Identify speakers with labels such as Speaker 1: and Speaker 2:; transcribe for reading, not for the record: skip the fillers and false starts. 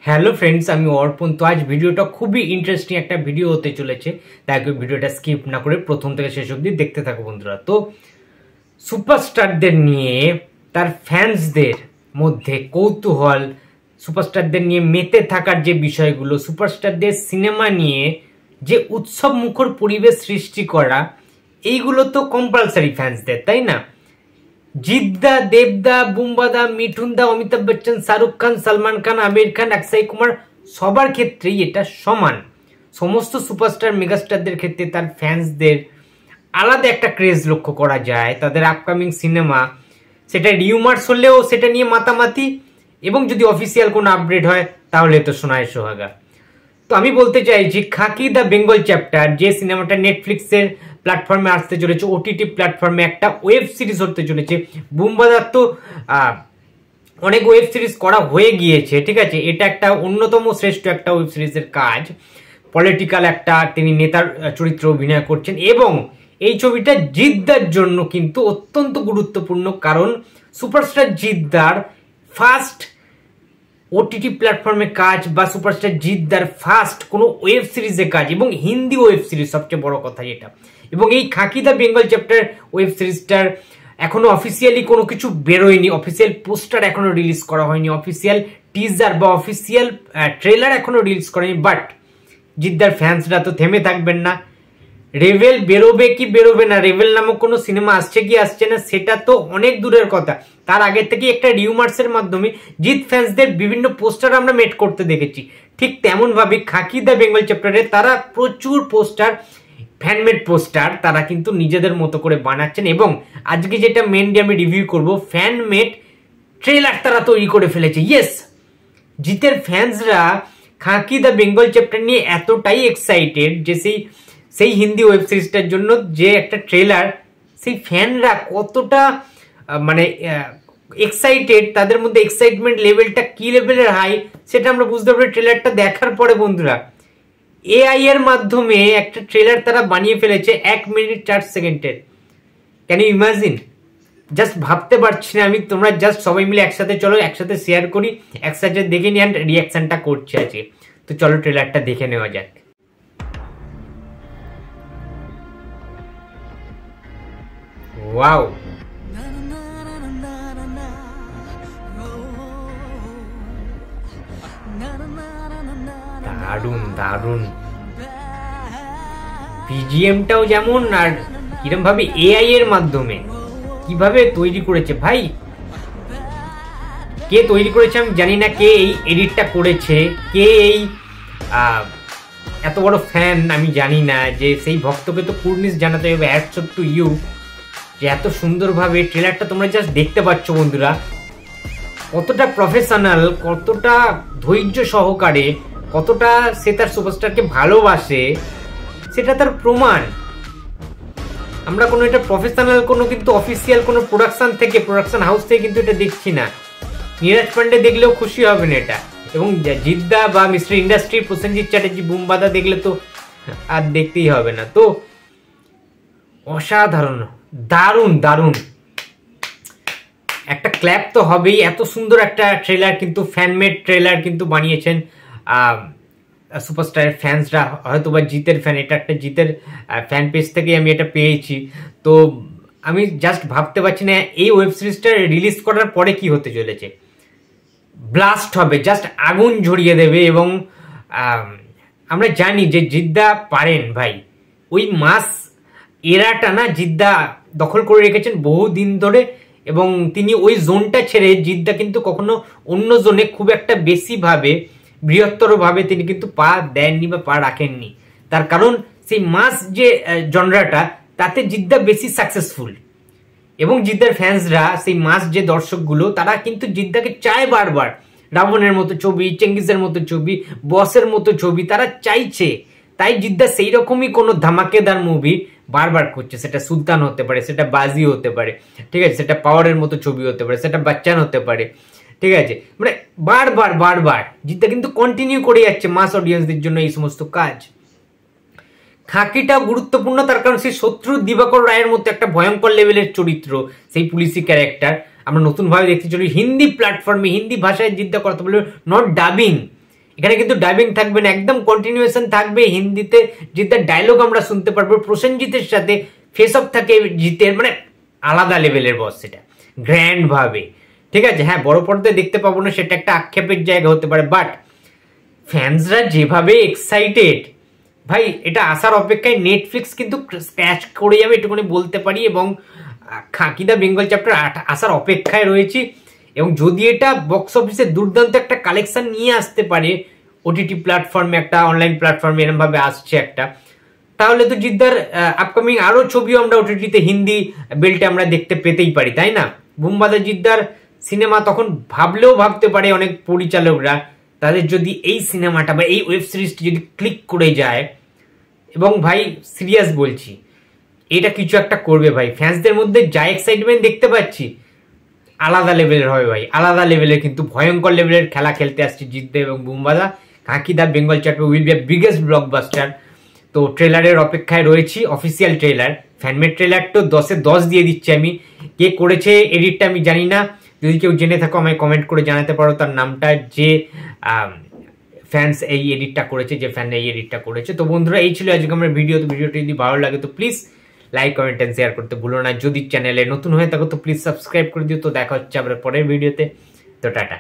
Speaker 1: Hello friends, আমি অর্পণ। তো আজ ভিডিওটা খুবই ইন্টারেস্টিং একটা ভিডিও হতে চলেছে, তাই ভিডিওটা স্কিপ না করে প্রথম থেকে শেষ অবধি দেখতে থাকো বন্ধুরা। তো সুপারস্টারদের নিয়ে তার ফ্যান্সদের মধ্যে কৌতূহল, সুপারস্টারদের নিয়ে মেতে থাকার যে বিষয়গুলো, সুপারস্টারদের সিনেমা নিয়ে যে উৎসব মুখর পরিবেশ সৃষ্টি করা, এইগুলো তো কম্পালসারি ফ্যান্সদের, তাই না? জিদ্দা, দেবদা, বুম্বাদা, মিঠুনদা, অমিতাভ বচ্চন, শাহরুখ খান, সালমান খান, আমির খান, অক্ষয় কুমার, সবার ক্ষেত্রেই এটা সমান। সমস্ত সুপারস্টার মেগাস্টারদের ক্ষেত্রে তার ফ্যান্সদের আলাদা একটা ক্রেজ লক্ষ্য করা যায়। তাদের আপকামিং সিনেমা, সেটা রিউমার্স হলেও সেটা নিয়ে মাতামাতি, এবং যদি অফিসিয়াল কোনো আপডেট হয় তাহলে তো সোনায় সোহাগা। তো আমি বলতে চাইছি, খাকি দ্য বেঙ্গল চ্যাপ্টার যে সিনেমাটা নেটফ্লিক্সের প্ল্যাটফর্মে আসতে চলেছে, ওটিটি প্ল্যাটফর্মে একটা ওয়েব সিরিজ হতে চলেছে। বুম্বাদার তো অনেক ওয়েব সিরিজ করা হয়ে গিয়েছে, ঠিক আছে। এটা একটা অন্যতম শ্রেষ্ঠ একটা ওয়েব সিরিজের কাজ। পলিটিক্যাল একটা তিনি নেতার চরিত্র অভিনয় করছেন, এবং এই ছবিটা জিদ্দার জন্য কিন্তু অত্যন্ত গুরুত্বপূর্ণ, কারণ সুপারস্টার জিদ্দার ফার্স্ট ওটিটি প্ল্যাটফর্মে কাজ, বা সুপারস্টার জিদ্দার ফার্স্ট কোনো ওয়েব সিরিজে কাজ, এবং হিন্দি ওয়েব সিরিজ, সবচেয়ে বড় কথা এটা। এবং এই খাকি দ্য বেঙ্গল চ্যাপ্টার ওয়েব সিরিজটার এখনো অফিসিয়ালি কোনো কিছু বেরোয়নি, অফিসিয়াল পোস্টার এখনো রিলিজ করা হয়নি, অফিসিয়াল টিজার বা অফিসিয়াল ট্রেলার এখনো রিলিজ করেনি। বাট জিদ্দার ফ্যান্সরা তো থেমে থাকবেন না। রেভেল বেরোবে কি বেরোবে না, রেভেল নামক কোনো সিনেমা আসছে কি আসছে না, সেটা তো অনেক দূরের কথা। তার আগে থেকে একটা রিউমার্সের মাধ্যমে জিৎ ফ্যান্সদের বিভিন্ন পোস্টার আমরা মেট করতে দেখেছি। ঠিক তেমন ভাবে খাকি দ্য বেঙ্গল চ্যাপ্টারে তারা প্রচুর পোস্টার, ফ্যানমেড পোস্টার তারা কিন্তু নিজেদের মতো করে বানাচ্ছেন। এবং আজকে যেটা মেনলি আমি রিভিউ করব, ফ্যানমেড ট্রেলার তারা তৈরি করে ফেলেছে। ইয়েস, জিতের ফ্যান্সরা খাকি দ্য বেঙ্গল চ্যাপ্টার নিয়ে এতটাই এক্সাইটেড যে সেই হিন্দি ওয়েব সিরিজটার জন্য যে একটা ট্রেলার, সেই ফ্যানরা কতটা মানে এক্সাইটেড, তাদের মধ্যে এক্সাইটমেন্ট লেভেলটা কি লেভেলের হাই, সেটা আমরা বুঝতে পারি ট্রেলারটা দেখার পরে। বন্ধুরা, এআই এর মাধ্যমে একটা ট্রেলার তারা বানিয়ে ফেলেছে 1 মিনিট 4 সেকেন্ডের। Can you imagine? জাস্ট ভাবতে পারছি না আমি। তোমরা জাস্ট সবাই মিলে একসাথে চলো, একসাথে শেয়ার করি, একসাথে দেখে নিই, অ্যান্ড রিয়াকশনটা করছি আজকে। তো চলো ট্রেলারটা দেখে নেওয়া যাক। ওয়াও, দারুন দারুন, বিজিএমটাও যেমন, আর কিরম ভাবে এআই এর মাধ্যমে কিভাবে তৈরি করেছে ভাই। কে তৈরি করেছে আমি জানি না, কে এই এডিটটা করেছে, কে এই এত বড় ফ্যান আমি জানি না। যে সেই ভক্তকে তো কুর্নিশ জানাতে হবে, হ্যাটস অফ টু ইউ, যে এত সুন্দরভাবে ট্রেলারটা তোমরা জাস্ট দেখতে পাচ্ছ বন্ধুরা। কতটা প্রফেশনাল, কতটা ধৈর্য সহকারে, কতটা সে তার সুপারস্টারকে ভালোবাসে, সেটা তার প্রমাণ। আমরা কোনো এটা প্রফেশনাল কোনো কিন্তু অফিসিয়াল কোনো প্রোডাকশন হাউস থেকে কিন্তু এটা দেখছি না। নীরাজ পান্ডে দেখলেও খুশি হবেন এটা, এবং জিদ্দা বা মিস্টার ইন্ডাস্ট্রি প্রসেনজিৎ চ্যাটার্জি, বুম্বাদা দেখলে তো আর দেখতেই হবে না। তো অসাধারণ, দারুণ দারুণ, একটা ক্ল্যাপ তো হবেই। এত সুন্দর একটা ট্রেলার কিন্তু, ফ্যানমেড ট্রেলার কিন্তু বানিয়েছেন সুপারস্টারের ফ্যান্সরা, হয়তো বা জিতের ফ্যান। এটা একটা জিতের ফ্যান পেজ থেকে আমি এটা পেয়েছি। তো আমি জাস্ট ভাবতে পারছি না এই ওয়েব সিরিজটা রিলিজ করার পরে কি হতে চলেছে। ব্লাস্ট হবে, জাস্ট আগুন ঝরিয়ে দেবে। এবং আমরা জানি যে জিদ্দা পারেন ভাই, ওই মাস এরাটা না জিদ্দা দখল করে রেখেছেন বহুদিন ধরে, এবং তিনি ওই জোনটা ছেড়ে জিদ্দা কিন্তু কখনো অন্য জোনে খুব একটা বেশি ভাবে, বৃহত্তর ভাবে তিনি কিন্তু পা দেননি বা পা রাখেননি। তার কারণ সেই মাস যে জনরাটা, তাতে জিদ্দা বেশি সাকসেসফুল। এবং জিদ্দার ফ্যান্সরা, সেই মাস যে দর্শকগুলো, তারা কিন্তু জিদ্দাকে চায় বারবার। রাবণের মতো ছবি, চেঙ্গিজের মতো ছবি, বসের মতো ছবি তারা চাইছে। তাই জিদ্দা সেই রকমই কোনো ধামাকেদার মুভি বারবার করছে। সেটা সুলতান হতে পারে, সেটা বাজি হতে পারে, ঠিক আছে, সেটা পাওয়ারের মতো ছবি হতে পারে, সেটা বাচ্চান হতে পারে, ঠিক আছে। মানে বারবার বারবার জিদ্দা কিন্তু কন্টিনিউ করে যাচ্ছে মাস অডিয়েন্সদের জন্য এই সমস্ত কাজ। খাকিটা গুরুত্বপূর্ণ, তার কারণ সেই শত্রু দিবাকর রায়ের মতো একটা ভয়ঙ্কর লেভেলের চরিত্র, সেই পুলিশি ক্যারেক্টার আমরা নতুন ভাবে দেখতে চলি। হিন্দি প্ল্যাটফর্মে, হিন্দি ভাষায় জিদ্দা কথা বলবে, নট ডাবিং। এখানে কিন্তু ডাবিং থাকবে না, একদম কন্টিনিউয়েশন থাকবে হিন্দিতে। জিতের ডায়লগ আমরা শুনতে পারবো প্রসেনজিতের সাথে, ফেস অফ থাকে জিতের, মানে আলাদা লেভেলের বস, সেটা গ্র্যান্ড ভাবে। ঠিক আছে, হ্যাঁ বড় পর্দায় দেখতে পাবো না সেটা একটা আক্ষেপের জায়গা হতে পারে, বাট ফ্যান্সরা যেভাবে এক্সাইটেড ভাই, এটা আসার অপেক্ষায়। নেটফ্লিক্স কিন্তু স্ক্র্যাচ করে যাবে এটুকুনি বলতে পারি, এবং খাকি দা বেঙ্গল চ্যাপ্টার আসার অপেক্ষায় রয়েছি। এবং যদি এটা বক্স অফিসে দুর্দান্ত একটা কালেকশন নিয়ে আসতে পারে, ওটিটি প্ল্যাটফর্মে, একটা অনলাইন প্ল্যাটফর্মে এরকম ভাবে আসছে একটা, তাহলে তো জিদ্দার আপকামিং আরো ছবিও আমরা ওটিটিতে হিন্দি বেল্টে আমরা দেখতে পেতেই পারি, তাই না? বুমবাদা জিদ্দার সিনেমা তখন ভাবলেও ভাবতে পারে অনেক পরিচালকরা, তাদের যদি এই সিনেমাটা বা এই ওয়েব সিরিজটি যদি ক্লিক করে যায়, এবং ভাই সিরিয়াস বলছি, এটা কিছু একটা করবে ভাই। ফ্যান্সদের মধ্যে যা এক্সাইটমেন্ট দেখতে পাচ্ছি আলাদা লেভেলের হবে ভাই, আলাদা লেভেলের, কিন্তু ভয়ঙ্কর লেভেলের খেলা খেলতে আসছে জিদ্দা এবং বুমবাদা। Khakee the Bengal chapter will be a biggest blockbuster. তো ট্রেলারের অপেক্ষায় রয়েছি, অফিসিয়াল ট্রেলার, ফ্যানমেড ট্রেলার তো 10-এ 10 দিয়ে দিচ্ছি আমি। কে করেছে এডিটটা আমি জানি না, যদি কেউ জেনে থাকো আমায় কমেন্ট করে জানাতে পারো তার নামটা, যে ফ্যান্স এই এডিটটা করেছে, যে ফ্যান এই এডিটটা করেছে। তো বন্ধুরা এই ছিল আজকে আমার ভিডিও। তো ভিডিওটি যদি ভালো লাগে তো please like, comment and share করতে ভুলো না। যদি চ্যানেলে নতুন হয়ে থাকো তো প্লিজ সাবস্ক্রাইব করে দিও। তো দেখা হচ্ছে আবার পরের ভিডিওতে। তো টাটা।